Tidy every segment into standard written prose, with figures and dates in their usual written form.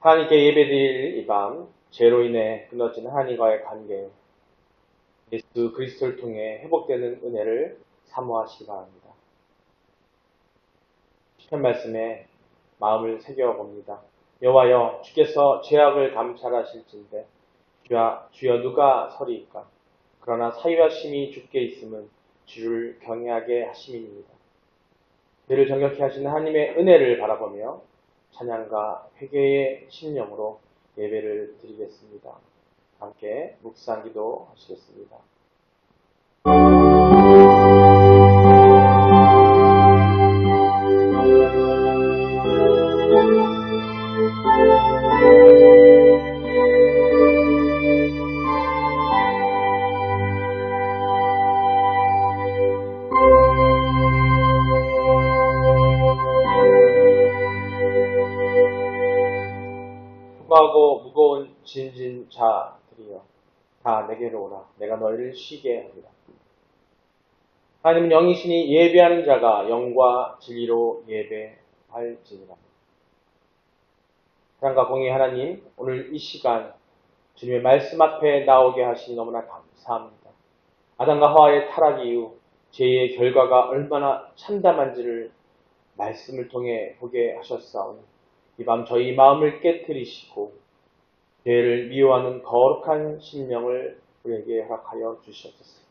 하나님께 예배드릴 이 밤, 죄로 인해 끊어진 하나님과의 관계, 예수 그리스도를 통해 회복되는 은혜를 사모하시기 바랍니다. 시편 말씀에 마음을 새겨봅니다. 여호와여, 주께서 죄악을 감찰하실진대 주여 누가 서리이까? 그러나 사유하심이 주께 있음은 주를 경외하게 하심이니이다. 죄를 정결케 하시는 하나님의 은혜를 바라보며 찬양과 회개의 심령으로 예배를 드리겠습니다. 함께 묵상 기도 하시겠습니다. 수고하고 무거운 진진 자들이여 다 내게로 오라. 내가 너희를 쉬게 하리라. 하나님은 영이시니 예배하는 자가 영과 진리로 예배할지니라. 사랑과 공의 하나님, 오늘 이 시간 주님의 말씀 앞에 나오게 하시니 너무나 감사합니다. 아담과 하와의 타락 이후 죄의 결과가 얼마나 참담한지를 말씀을 통해 보게 하셨사오니 이 밤 저희 마음을 깨트리시고 죄를 미워하는 거룩한 심령을 우리에게 허락하여 주시옵소서.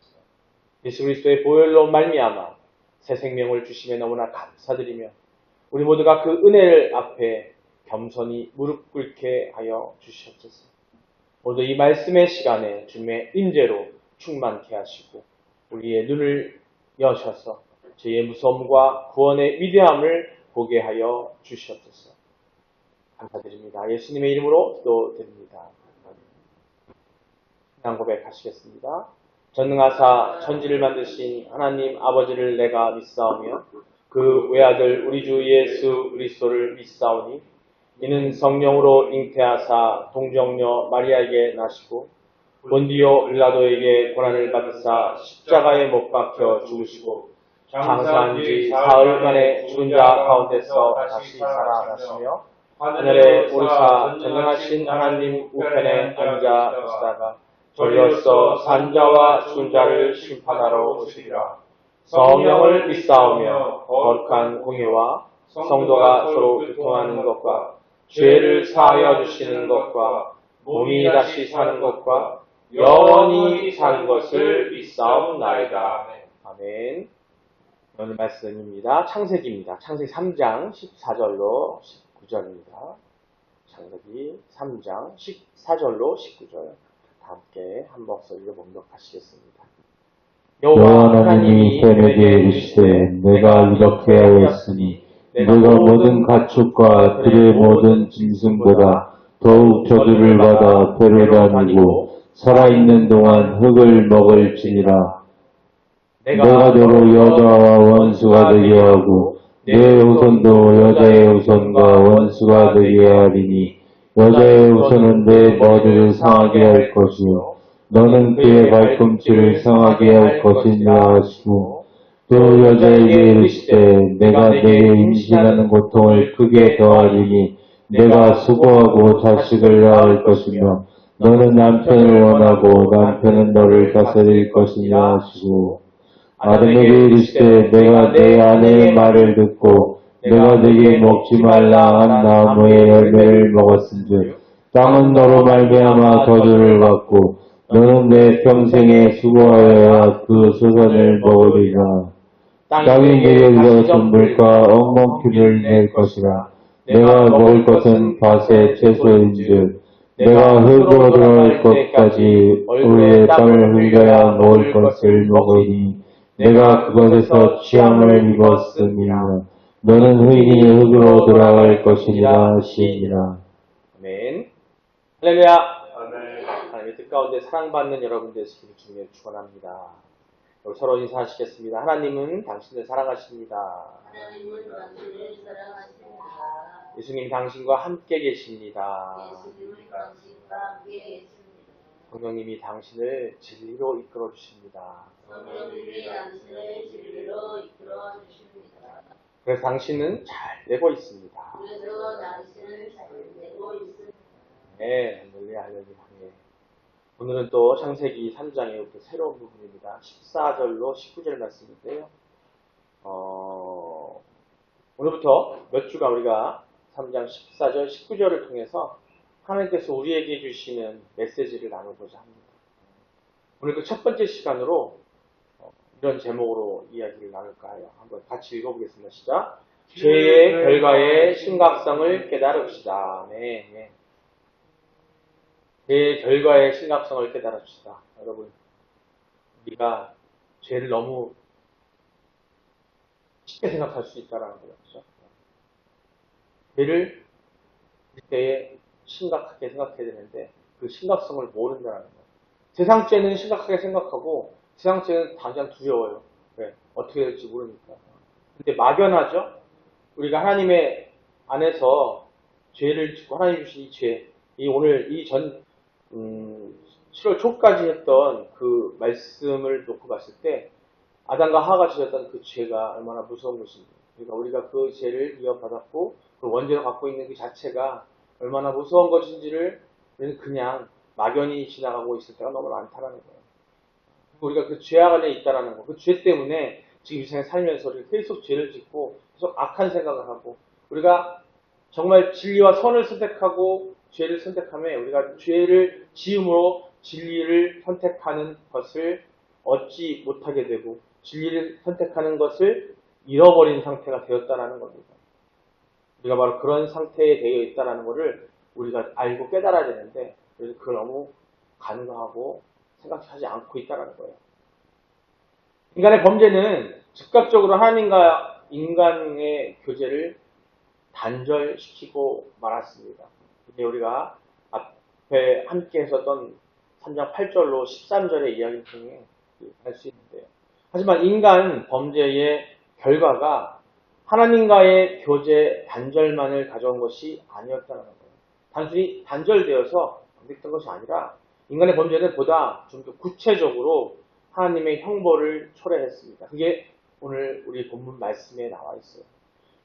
예수 그리스도의 보혈로 말미암아 새 생명을 주심에 너무나 감사드리며 우리 모두가 그 은혜를 앞에 겸손히 무릎 꿇게 하여 주시옵소서. 모두 이 말씀의 시간에 주님의 임재로 충만케 하시고 우리의 눈을 여셔서 죄의 무서움과 구원의 위대함을 보게 하여 주시옵소서. 감사드립니다. 예수님의 이름으로 기도드립니다. 신앙 고백하시겠습니다. 전능하사 천지를 만드신 하나님 아버지를 내가 믿사오며 그 외아들 우리 주 예수 그리스도를 믿사오니 이는 성령으로 잉태하사 동정녀 마리아에게 나시고 본디오 빌라도에게 고난을 받으사 십자가에 못 박혀 죽으시고 장사한 지 사흘 만에 죽은 자 가운데서 다시 살아나시며 하늘에 오르사 전능하신 하나님 우편에 앉아 계시다가 저리로서 산자와 죽은 자를 심판하러 오시리라. 성령을 믿사오며 거룩한 공예와 성도가 서로 교통하는 것과 죄를 사하여 주시는 것과 몸이 다시 사는 것과 영원히 사는 것을 믿사옵나이다. 아멘. 오늘 말씀입니다. 창세기입니다. 창세기 3장 14절로 19절입니다. 창세기 3장 14절로 19절 함께 한 목소리로 봉독하시겠습니다. 여호와 하나님이 내게 이르시되 내가 이렇게 하였으니 내가 모든 가축과 들의 모든 짐승보다 더욱 저주를 받아 데려다니고 살아있는 동안 흙을 먹을지니라. 내가 너로 여자와 원수가 되게 하고 내 후손도 여자의 후손과 원수가 되게 하리니 여자의 후손은 내 머리를 상하게 할 것이요 너는 그의 발꿈치를 상하게 할 것이니라 하시고 또 여자에게 이르시되 내가 내게 임신하는 고통을 크게 더하리니 내가 수고하고 자식을 낳을 것이며 너는 남편을 원하고 남편은 너를 다스릴 것이니라 하시고 아담에게 이르시되 내가 내 아내의 말을 듣고 내가 네게 먹지 말라 한 나무의 열매를 먹었은즉 땅은 너로 말미암아 저주를 받고 너는 내 평생에 수고하여야 그 소산을 먹으리라. 땅이 내게서 준물과 엉겅퀴를 낼 것이라. 내가 먹을 것은 밭의 채소인즉 내가 흙으로 들어갈 것까지 얼굴에 땀을 흘려야 먹을 것을 먹으니 내가 그것에서 취함을 입었음이라. 너는 의인이 흙으로 돌아갈 것이니라 하시니라. 아멘. 할렐루야. 하나님의 뜻 가운데 사랑받는 여러분 되시기를 주님의 축원합니다. 서로 인사하시겠습니다. 하나님은 당신을 사랑하십니다. 하나님은 당신을 사랑하십니다. 예수님 당신과 함께 계십니다. 예수님은 당신과 함께 계십니다. 성령님이 당신을 진리로 이끌어 주십니다. 성령님이 당신을 진리로 이끌어 주십니다. 그래서 당신은 잘 되고 있습니다. 그래서 당신은 잘 되고 있습니다. 네, 널리 알려진 항해. 오늘은 또 창세기 3장의 새로운 부분입니다. 14절로 19절 말씀인데요. 오늘부터 몇 주가 우리가 3장 14절, 19절을 통해서 하나님께서 우리에게 주시는 메시지를 나누고자 합니다. 오늘 그 첫 번째 시간으로 이런 제목으로 이야기를 나눌까 해요. 한번 같이 읽어보겠습니다. 시작. 죄의 결과의 심각성을 깨달읍시다. 네. 죄의 결과의 심각성을 깨달읍시다. 여러분, 우리가 죄를 너무 쉽게 생각할 수 있다는 거죠. 죄를 그때에 심각하게 생각해야 되는데 그 심각성을 모른다는 거예요. 세상 죄는 심각하게 생각하고 세상 죄는 당장 두려워요. 왜? 어떻게 될지 모르니까. 근데 막연하죠? 우리가 하나님의 안에서 죄를 짓고 하나님 주신 이 죄, 오늘 이 7월 초까지 했던 그 말씀을 놓고 봤을 때 아담과 하와가 지었던 그 죄가 얼마나 무서운 것인지, 그러니까 우리가 그 죄를 이어받았고 그 원죄를 갖고 있는 그 자체가 얼마나 무서운 것인지를 우리는 그냥 막연히 지나가고 있을 때가 너무 많다는 거예요. 우리가 그 죄와 관련이 있다는 거, 그 죄 때문에 지금 이 세상에 살면서 우리가 계속 죄를 짓고 계속 악한 생각을 하고, 우리가 정말 진리와 선을 선택하고 죄를 선택하며 우리가 죄를 지음으로 진리를 선택하는 것을 얻지 못하게 되고 진리를 선택하는 것을 잃어버린 상태가 되었다는 겁니다. 우리가 바로 그런 상태에 되어 있다는 것을 우리가 알고 깨달아야 되는데, 그래서 그걸 너무 간과하고 생각하지 않고 있다는 거예요. 인간의 범죄는 즉각적으로 하나님과 인간의 교제를 단절시키고 말았습니다. 이게 우리가 앞에 함께 했었던 3장 8절로 13절의 이야기를 통해 알 수 있는데요. 하지만 인간 범죄의 결과가 하나님과의 교제 단절만을 가져온 것이 아니었다는 거예요. 단순히 단절되어서 안 됐던 것이 아니라 인간의 범죄는 보다 좀 더 구체적으로 하나님의 형벌을 초래했습니다. 그게 오늘 우리 본문 말씀에 나와 있어요.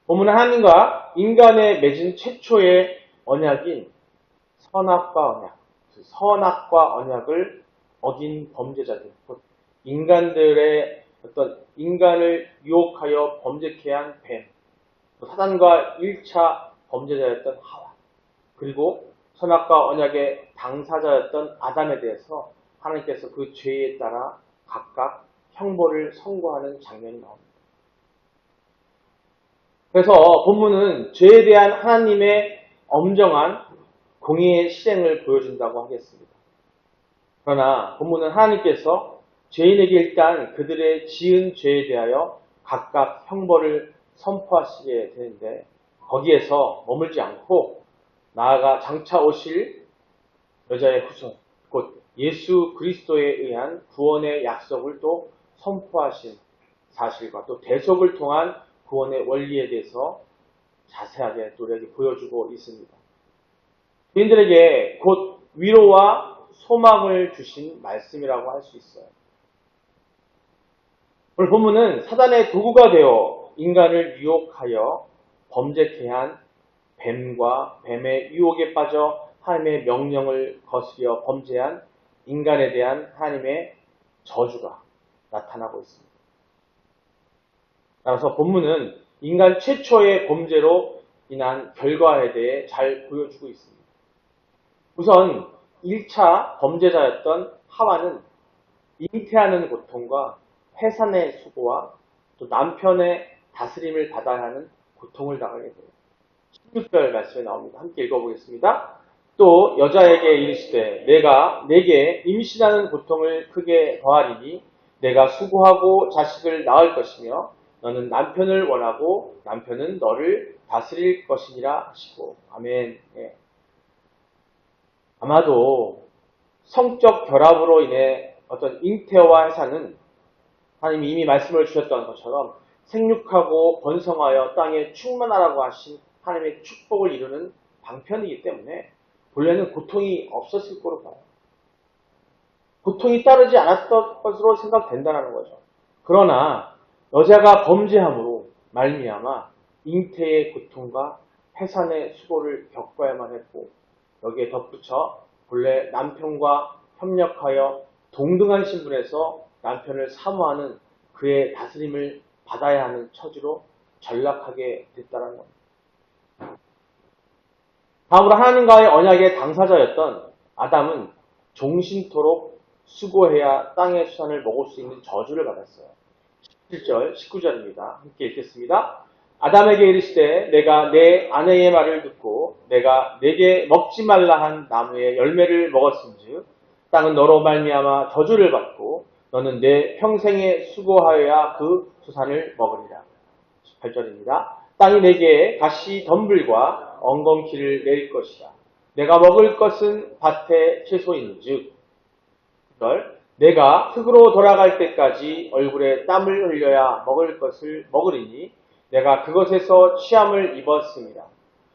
본문은 하나님과 인간에 맺은 최초의 언약인 선악과 언약, 선악과 언약을 어긴 범죄자들, 곧 인간들의 어떤 인간을 유혹하여 범죄케 한 뱀, 사단과 1차 범죄자였던 하와, 그리고 선악과 언약의 당사자였던 아담에 대해서 하나님께서 그 죄에 따라 각각 형벌을 선고하는 장면이 나옵니다. 그래서 본문은 죄에 대한 하나님의 엄정한 공의의 실행을 보여준다고 하겠습니다. 그러나 본문은 하나님께서 죄인에게 일단 그들의 지은 죄에 대하여 각각 형벌을 선포하시게 되는데, 거기에서 머물지 않고 나아가 장차 오실 여자의 후손, 곧 예수 그리스도에 의한 구원의 약속을 또 선포하신 사실과 또 대속을 통한 구원의 원리에 대해서 자세하게 또 우리에게 보여주고 있습니다. 죄인들에게 곧 위로와 소망을 주신 말씀이라고 할 수 있어요. 오늘 본문은 사단의 도구가 되어 인간을 유혹하여 범죄케 한 뱀과 뱀의 유혹에 빠져 하나님의 명령을 거스려 범죄한 인간에 대한 하나님의 저주가 나타나고 있습니다. 따라서 본문은 인간 최초의 범죄로 인한 결과에 대해 잘 보여주고 있습니다. 우선 1차 범죄자였던 하와는 잉태하는 고통과 해산의 수고와 또 남편의 다스림을 받아야 하는 고통을 당하게 돼요. 16절 말씀에 나옵니다. 함께 읽어보겠습니다. 또 여자에게 이르시되 내게 임신하는 고통을 크게 더하리니 내가 수고하고 자식을 낳을 것이며 너는 남편을 원하고 남편은 너를 다스릴 것이니라 하시고. 아멘. 예. 아마도 성적 결합으로 인해 어떤 잉태와 해산은 하나님이 이미 말씀을 주셨던 것처럼 생육하고 번성하여 땅에 충만하라고 하신 하나님의 축복을 이루는 방편이기 때문에 본래는 고통이 없었을 거로 봐요. 고통이 따르지 않았던 것으로 생각된다는 거죠. 그러나 여자가 범죄함으로 말미암아 잉태의 고통과 해산의 수고를 겪어야만 했고, 여기에 덧붙여 본래 남편과 협력하여 동등한 신분에서 남편을 사모하는 그의 다스림을 받아야 하는 처지로 전락하게 됐다는 겁니다. 다음으로 하나님과의 언약의 당사자였던 아담은 종신토록 수고해야 땅의 수산을 먹을 수 있는 저주를 받았어요. 17절, 19절입니다. 함께 읽겠습니다. 아담에게 이르시되 내가 내 아내의 말을 듣고 내가 내게 먹지 말라 한 나무의 열매를 먹었은즉 땅은 너로 말미암아 저주를 받고 너는 내 평생에 수고하여야 그 수산을 먹으리라. 18절입니다. 땅이 내게 가시 덤불과 엉겅퀴를 내릴 것이라. 내가 먹을 것은 밭의 채소인즉 내가 흙으로 돌아갈 때까지 얼굴에 땀을 흘려야 먹을 것을 먹으리니 내가 그것에서 취함을 입었습니다.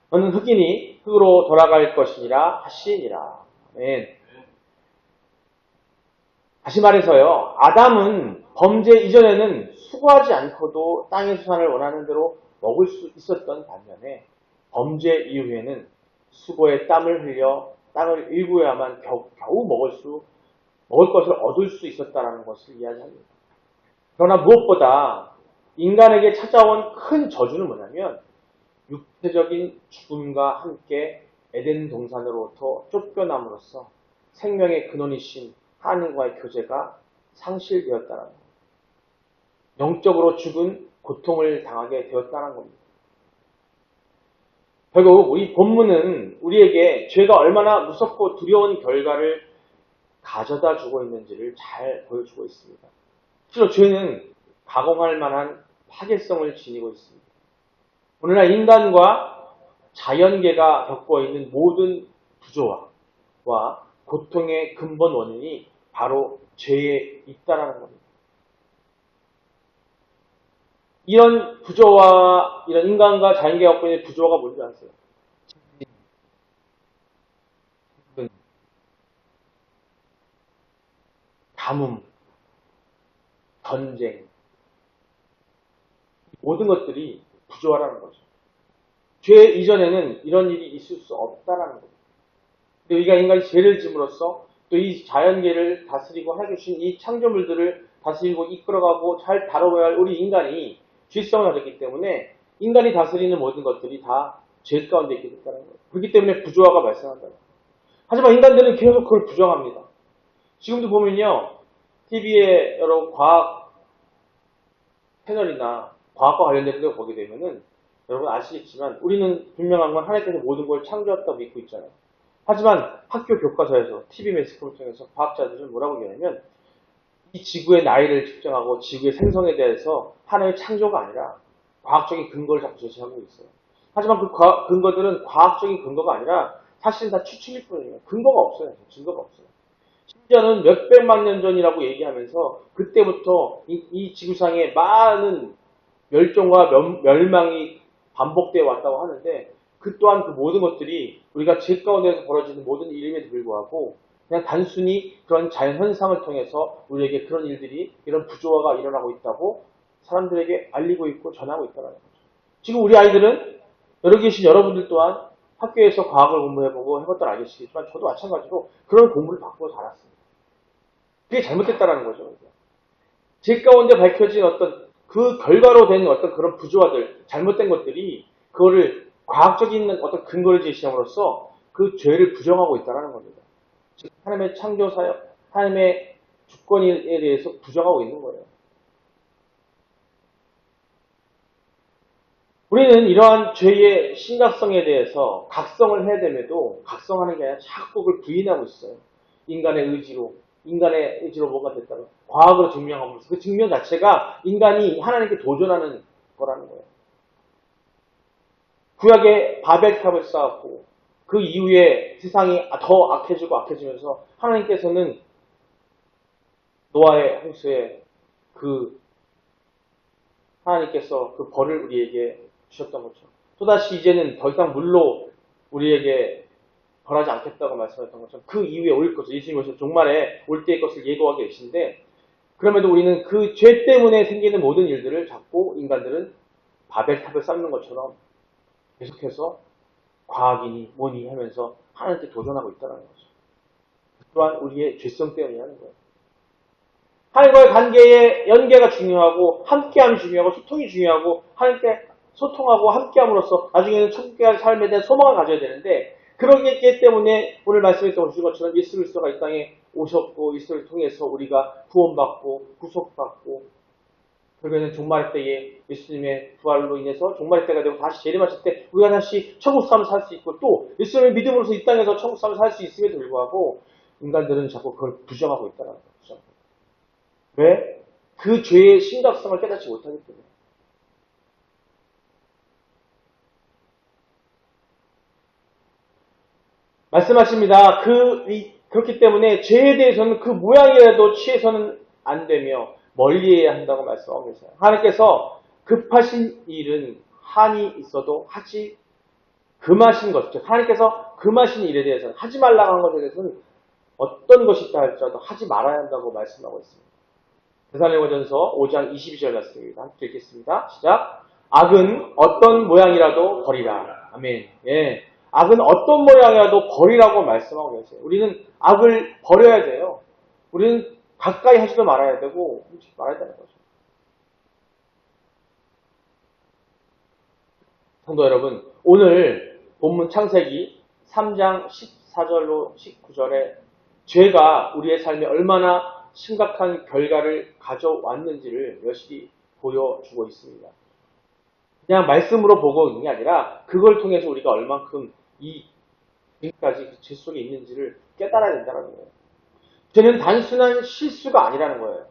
너는 흙이니 흙으로 돌아갈 것이니라 하시니라. 아멘. 다시 말해서요. 아담은 범죄 이전에는 수고하지 않고도 땅의 수산을 원하는 대로 먹을 수 있었던 반면에 범죄 이후에는 수고에 땀을 흘려 땅을 일구어야만 겨우 먹을 것을 얻을 수 있었다는 것을 이야기합니다. 그러나 무엇보다 인간에게 찾아온 큰 저주는 뭐냐면 육체적인 죽음과 함께 에덴 동산으로부터 쫓겨남으로써 생명의 근원이신 하나님과의 교제가 상실되었다는 겁니다. 영적으로 죽은 고통을 당하게 되었다는 겁니다. 결국 우리 본문은 우리에게 죄가 얼마나 무섭고 두려운 결과를 가져다 주고 있는지를 잘 보여주고 있습니다. 실로 죄는 가공할 만한 파괴성을 지니고 있습니다. 오늘날 인간과 자연계가 겪고 있는 모든 부조화와 고통의 근본 원인이 바로 죄에 있다는 겁니다. 이런 부조화, 이런 인간과 자연계가 겪고 있는 부조화가 뭔지 아세요? 가뭄, 전쟁, 모든 것들이 부조화라는 거죠. 죄 이전에는 이런 일이 있을 수 없다라는 거죠. 근데 우리가 인간이 죄를 짐으로써 또 이 자연계를 다스리고 해주신 이 창조물들을 다스리고 이끌어가고 잘 다뤄야 할 우리 인간이 죄성을 가졌기 때문에 인간이 다스리는 모든 것들이 다 죄 가운데 있게 됐다는 거예요. 그렇기 때문에 부조화가 발생한다. 하지만 인간들은 계속 그걸 부정합니다. 지금도 보면요. TV에 여러 과학 채널이나 과학과 관련된 걸 보게 되면은 여러분 아시겠지만 우리는 분명한 건 하나님께서 모든 걸 창조했다고 믿고 있잖아요. 하지만 학교 교과서에서 TV 매스컴을 통해서 과학자들은 뭐라고 얘기하냐면 이 지구의 나이를 측정하고 지구의 생성에 대해서 하나님의 창조가 아니라 과학적인 근거를 자꾸 제시하고 있어요. 하지만 그 근거들은 과학적인 근거가 아니라 사실은 다 추측일 뿐이에요. 근거가 없어요. 증거가 없어요. 심지어는 몇백만 년 전이라고 얘기하면서 그때부터 이 지구상에 많은 멸종과 멸망이 반복되어 왔다고 하는데 그 또한 그 모든 것들이 우리가 죄 가운데서 벌어지는 모든 일임에도 불구하고 그냥 단순히 그런 자연현상을 통해서 우리에게 그런 일들이 이런 부조화가 일어나고 있다고 사람들에게 알리고 있고 전하고 있다는 거죠. 지금 우리 아이들은 여기 계신 여러분들 또한 학교에서 과학을 공부해보고 해봤던 아시겠지만 저도 마찬가지로 그런 공부를 받고 자랐습니다. 그게 잘못됐다는 거죠. 죄 가운데 밝혀진 어떤 그 결과로 된 어떤 그런 부조화들, 잘못된 것들이 그거를 과학적인 어떤 근거를 제시함으로써 그 죄를 부정하고 있다는 겁니다. 즉 하나님의 창조사역, 하나님의 주권에 대해서 부정하고 있는 거예요. 우리는 이러한 죄의 심각성에 대해서 각성을 해야 됨에도 각성하는 게 아니라 자꾸 그걸 부인하고 있어요. 인간의 의지로 뭔가 됐다고 과학으로 증명함으로써 그 증명 자체가 인간이 하나님께 도전하는 거라는 거예요. 구약에 바벨탑을 쌓았고 그 이후에 세상이 더 악해지면서 하나님께서는 노아의 홍수에 하나님께서 그 벌을 우리에게 주셨던 거죠. 또다시 이제는 더 이상 물로 우리에게 벌하지 않겠다고 말씀하셨던 것처럼 그 이후에 올 것을 예수님께서 종말에 올 때의 것을 예고하고 계신데 그럼에도 우리는 그 죄 때문에 생기는 모든 일들을 자꾸 인간들은 바벨탑을 쌓는 것처럼 계속해서 과학이니 뭐니 하면서 하나님께 도전하고 있다는 거죠. 또한 우리의 죄성 때문이라는 거예요. 하나님과의 관계의 연계가 중요하고 함께함이 중요하고 소통이 중요하고 하나님께 소통하고 함께함으로써 나중에는 천국의 삶에 대한 소망을 가져야 되는데 그러기 때문에 오늘 말씀에 보신 것처럼 예수 그리스도가 이 땅에 오셨고 예수를 통해서 우리가 구원받고 구속받고 결국에는 종말의 때에 예수님의 부활로 인해서 종말의 때가 되고 다시 재림하실 때 우리가 다시 천국 삶을 살 수 있고 또 예수님의 믿음으로서 이 땅에서 천국 삶을 살 수 있음에도 불구하고 인간들은 자꾸 그걸 부정하고 있다는 거죠. 왜? 그 죄의 심각성을 깨닫지 못하기 때문에. 말씀하십니다. 그렇기 때문에 죄에 대해서는 그 모양이라도 취해서는 안 되며 멀리해야 한다고 말씀하고 계세요. 하나님께서 급하신 일은 한이 있어도 하지 금하신 것, 즉 하나님께서 금하신 일에 대해서는 하지 말라고 하는 것에 대해서는 어떤 것이 있다 할지라도 하지 말아야 한다고 말씀하고 있습니다. 데살로니가전서 5장 22절 말씀입니다. 함께 읽겠습니다. 시작. 악은 어떤 모양이라도 버리라. 아멘. 예. 악은 어떤 모양이라도 버리라고 말씀하고 계세요. 우리는 악을 버려야 돼요. 우리는 가까이 하지도 말아야 되고 하지 말아야 되는 거죠. 성도 여러분, 오늘 본문 창세기 3장 14절로 19절에 죄가 우리의 삶에 얼마나 심각한 결과를 가져왔는지를 여실히 보여주고 있습니다. 그냥 말씀으로 보고 있는 게 아니라 그걸 통해서 우리가 얼만큼 지금까지 죄 속에 있는지를 깨달아야 된다는 거예요. 죄는 단순한 실수가 아니라는 거예요.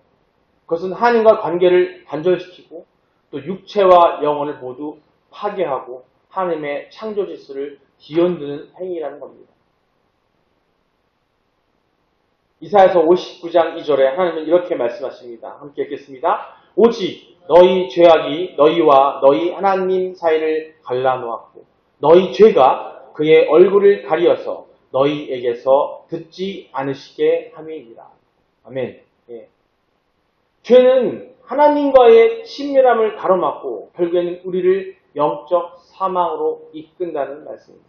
그것은 하나님과 관계를 단절시키고 또 육체와 영혼을 모두 파괴하고 하나님의 창조 질서를 뒤흔드는 행위라는 겁니다. 이사야서 59장 2절에 하나님은 이렇게 말씀하십니다. 함께 읽겠습니다. 오직 너희 죄악이 너희와 너희 하나님 사이를 갈라놓았고 너희 죄가 그의 얼굴을 가리어서 너희에게서 듣지 않으시게 함이니라. 아멘. 예. 죄는 하나님과의 친밀함을 가로막고 결국에는 우리를 영적 사망으로 이끈다는 말씀입니다.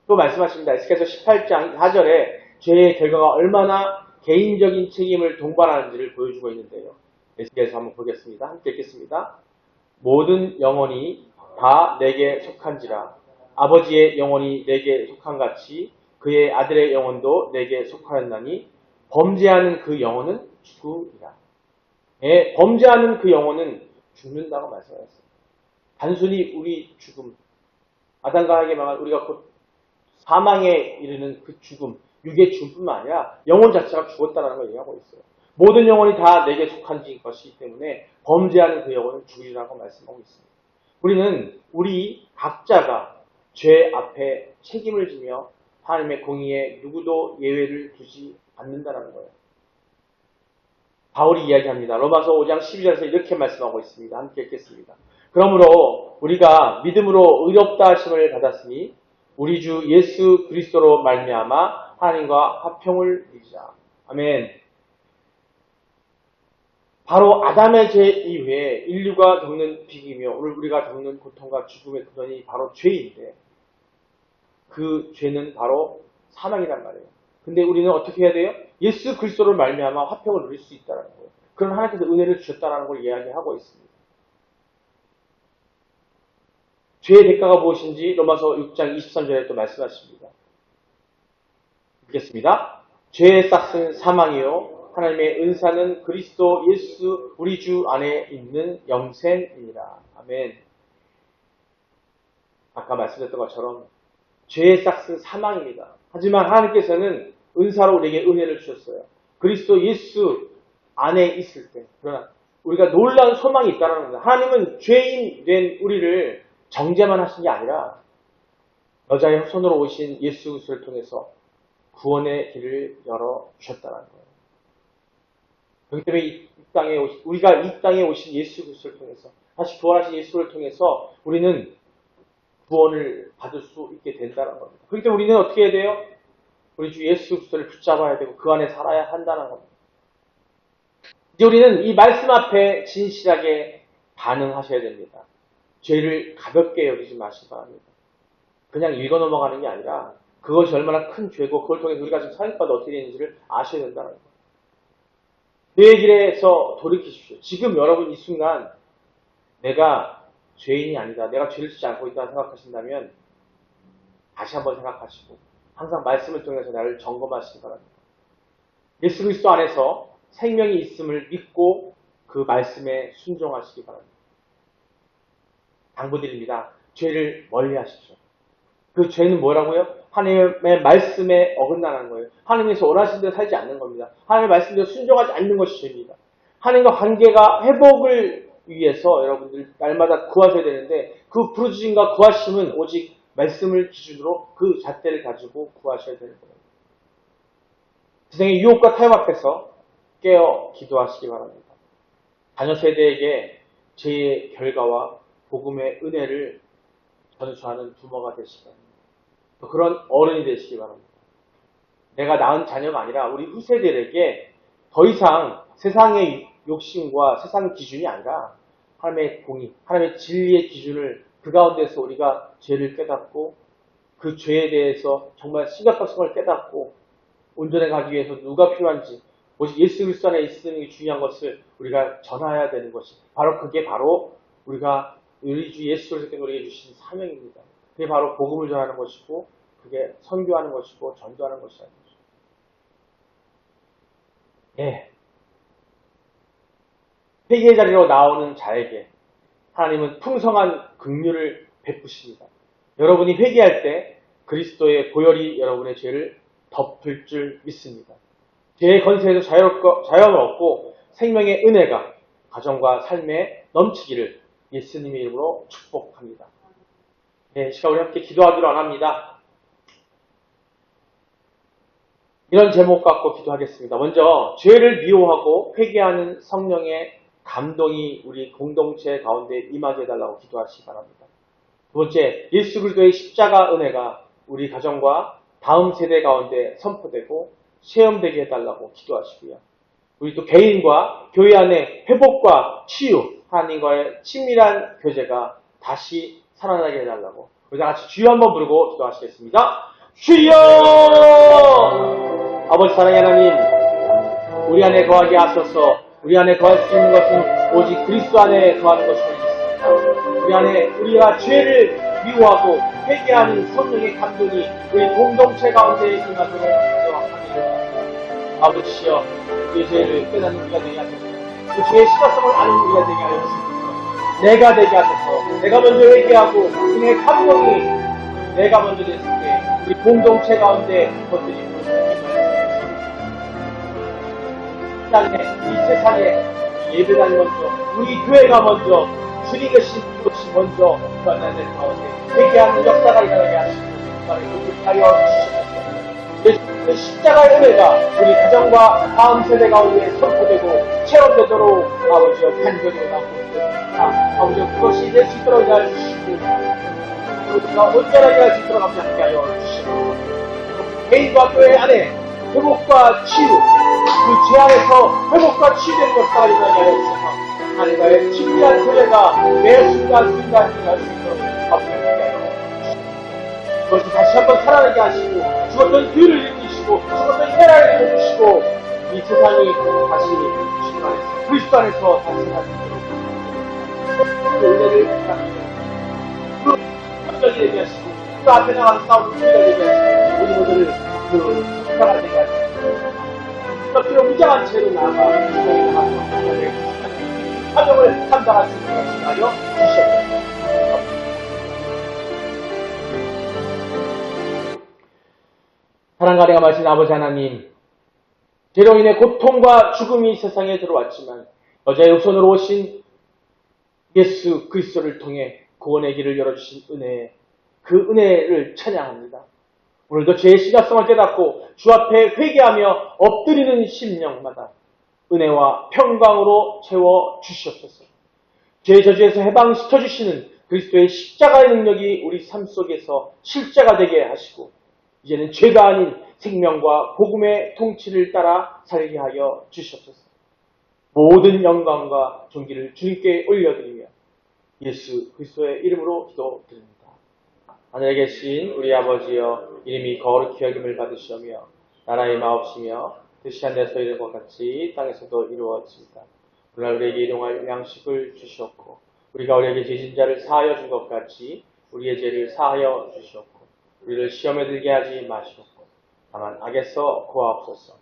또 말씀하십니다. 에스겔서 18장 4절에 죄의 결과가 얼마나 개인적인 책임을 동반하는지를 보여주고 있는데요. 에스겔서 한번 보겠습니다. 함께 읽겠습니다. 모든 영혼이 다 내게 속한지라 아버지의 영혼이 내게 속한같이 그의 아들의 영혼도 내게 속하였나니 범죄하는 그 영혼은 죽으리라. 예, 범죄하는 그 영혼은 죽는다고 말씀하셨습니다. 단순히 우리 죽음, 아담과 하에게 망한 우리가 곧 사망에 이르는 그 죽음, 육의 죽음뿐만 아니라 영혼 자체가 죽었다는 걸 얘기하고 있어요. 모든 영혼이 다 내게 속한 것이기 때문에 범죄하는 그 영혼은 죽으리라고 말씀하고 있습니다. 우리는 우리 각자가 죄 앞에 책임을 지며 하나님의 공의에 누구도 예외를 두지 않는다는 거예요. 바울이 이야기합니다. 로마서 5장 12절에서 이렇게 말씀하고 있습니다. 함께 읽겠습니다. 그러므로 우리가 믿음으로 의롭다 하심을 받았으니 우리 주 예수 그리스도로 말미암아 하나님과 화평을 이루자. 아멘. 바로 아담의 죄 이후에 인류가 겪는 비기며 오늘 우리가 겪는 고통과 죽음의 근원이 바로 죄인데 그 죄는 바로 사망이란 말이에요. 근데 우리는 어떻게 해야 돼요? 예수 그리스도를 말미암아 화평을 누릴 수 있다는 거예요. 그런 하나님께서 은혜를 주셨다는 걸 이야기하고 있습니다. 죄의 대가가 무엇인지 로마서 6장 23절에 또 말씀하십니다. 읽겠습니다. 죄의 싹은 사망이요 하나님의 은사는 그리스도 예수 우리 주 안에 있는 영생이니라. 아멘. 아까 말씀드렸던 것처럼 죄의 싹은 사망입니다. 하지만 하나님께서는 은사로 우리에게 은혜를 주셨어요. 그리스도 예수 안에 있을 때. 그러나 우리가 놀라운 소망이 있다는 겁니다. 하나님은 죄인 된 우리를 정죄만 하신 게 아니라 여자의 후손으로 오신 예수 그리스도를 통해서 구원의 길을 열어주셨다는 거예요. 그렇기 때문에 우리가 이 땅에 오신 예수 그리스도를 통해서 다시 부활하신 예수를 통해서 우리는 구원을 받을 수 있게 된다는 겁니다. 그렇기 때문에 우리는 어떻게 해야 돼요? 우리 주 예수 그리스도를 붙잡아야 되고 그 안에 살아야 한다는 겁니다. 이제 우리는 이 말씀 앞에 진실하게 반응하셔야 됩니다. 죄를 가볍게 여기지 마시기 바랍니다. 그냥 읽어 넘어가는 게 아니라 그것이 얼마나 큰 죄고 그걸 통해서 우리가 지금 사역받아 어떻게 되는지를 아셔야 된다는 거예요. 죄의 길에서 돌이키십시오. 지금 여러분 이 순간 내가 죄인이 아니다. 내가 죄를 짓지 않고 있다 생각하신다면 다시 한번 생각하시고 항상 말씀을 통해서 나를 점검하시기 바랍니다. 예수 그리스도 안에서 생명이 있음을 믿고 그 말씀에 순종하시기 바랍니다. 당부드립니다. 죄를 멀리 하십시오. 그 죄는 뭐라고요? 하나님의 말씀에 어긋나는 거예요. 하나님께서 원하시는 대로 살지 않는 겁니다. 하나님의 말씀대로 순종하지 않는 것이 죄입니다. 하나님과 관계가 회복을 위해서 여러분들 날마다 구하셔야 되는데 그 부르짖음과 구하심은 오직 말씀을 기준으로 그 잣대를 가지고 구하셔야 되는 거예요. 세상의 유혹과 타협 앞에서 깨어 기도하시기 바랍니다. 자녀 세대에게 죄의 결과와 복음의 은혜를 전수하는 부모가 되시기 바랍니다. 또 그런 어른이 되시기 바랍니다. 내가 낳은 자녀가 아니라 우리 후세들에게 더 이상 세상의 욕심과 세상 기준이 아니라 하나님의 공의, 하나님의 진리의 기준을 그 가운데서 우리가 죄를 깨닫고 그 죄에 대해서 정말 심각성을 깨닫고 온전해 가기 위해서 누가 필요한지 오직 예수 그리스도 안에 있는 게 중요한 것을 우리가 전해야 되는 것이 그게 바로 우리가 우리 주 예수 그리스도께서 우리에게 주신 사명입니다. 그게 바로 복음을 전하는 것이고 그게 선교하는 것이고 전도하는 것이라는 것이죠. 예. 회개의 자리로 나오는 자에게 하나님은 풍성한 긍휼을 베푸십니다. 여러분이 회개할 때 그리스도의 보혈이 여러분의 죄를 덮을 줄 믿습니다. 죄의 건세에서 자유함을 얻고 생명의 은혜가 가정과 삶에 넘치기를 예수님의 이름으로 축복합니다. 네, 시간 우리 함께 기도하기로 합니다. 이런 제목 갖고 기도하겠습니다. 먼저 죄를 미워하고 회개하는 성령의 감동이 우리 공동체 가운데 임하게 해달라고 기도하시기 바랍니다. 두 번째, 예수 그리스도의 십자가 은혜가 우리 가정과 다음 세대 가운데 선포되고 체험되게 해달라고 기도하시고요. 우리 또 개인과 교회 안의 회복과 치유, 하나님과의 친밀한 교제가 다시 살아나게 해달라고 우리 다 같이 주여 한번 부르고 기도하시겠습니다. 주여! 아버지 사랑의 하나님, 우리 안에 거하게 하소서. 우리 안에 거할 수 있는 것은 오직 그리스도 안에 거하는 것이 있습니다. 우리 안에 우리가 죄를 미워하고 회개하는 성령의 감동이 우리 공동체 가운데 임하도록 기도합니다. 아버지여, 우리의 죄를 깨닫는 우리가 되게 하소서. 그 죄의 심각성을 아는 우리가 되게 하여 주시옵소서. 내가 되게 하소서. 내가 먼저 회개하고 그의 감동이 내가 먼저 됐을 때 우리 공동체 가운데 것들이 이 세상에 예배당이 먼저, 우리 교회가 먼저, 주님 계신 것이 먼저 만나는 가운데 회개하는 역사가 일어나게 하시고 나를 하여 주시옵소서. 예수님의 십자가의 은혜가 우리 가정과 다음 세대 가운데 선포되고 체험되도록 아버지여 간절히 원하고 아버지여 그것이 될 수 있도록 하여 주시고 우리가 온전하게 할 수 있도록 함께 하여 주시옵소서. 개인과 교회 안에 회복과 치유, 그 죄 안에서 회복과 치유되는 역사가 일어나게 하여 주셔서 하나님과의 친밀한 교제가 매 순간 일어날 수 있도록 함께 하여 주시옵소서. 그것이 다시 한번 살아나게 하시고 죽었던 귀를 일으키시고 죽었던 혈안을 일으키시고 이 세상이 다시 주님 안에서 그리스도 안에서 다시 살 수 있도록 그 은혜를 부탁드립니다. 그 현장이 되게 하시고 그 앞에 나가서 싸우는 우리가 되게 하시고 우리 모두를 그 사랑을 되게 하시고 필요 무장한 채로 나아가 주님의 사명을 감당할 수 있는 것을 하여 주시옵소서. 사랑과 내가 말씀 아버지 하나님, 죄로 인해 고통과 죽음이 세상에 들어왔지만 여자의 후손으로 오신 예수 그리스도를 통해 구원의 길을 열어주신 은혜, 그 은혜를 찬양합니다. 오늘도 죄의 심각성을 깨닫고 주 앞에 회개하며 엎드리는 심령마다 은혜와 평강으로 채워 주시옵소서. 죄의 저주에서 해방시켜 주시는 그리스도의 십자가의 능력이 우리 삶 속에서 실제가 되게 하시고 이제는 죄가 아닌 생명과 복음의 통치를 따라 살게 하여 주시옵소서. 모든 영광과 존귀를 주님께 올려드리며 예수 그리스도의 이름으로 기도드립니다. 하늘에 계신 우리 아버지여, 이름이 거룩히 여김을 받으시오며 나라의 마옵시며 뜻이 하늘에서 이룬 것 같이 땅에서도 이루어집니다. 오늘 우리에게 일용할 양식을 주시옵고 우리가 우리에게 죄진 자를 사하여 준 것 같이 우리의 죄를 사하여 주시옵고 우리를 시험에 들게 하지 마시옵고 다만 악에서 구하옵소서.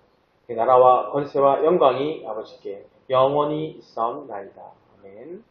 그 나라와 권세와 영광이 아버지께 영원히 있사옵나이다. 아멘.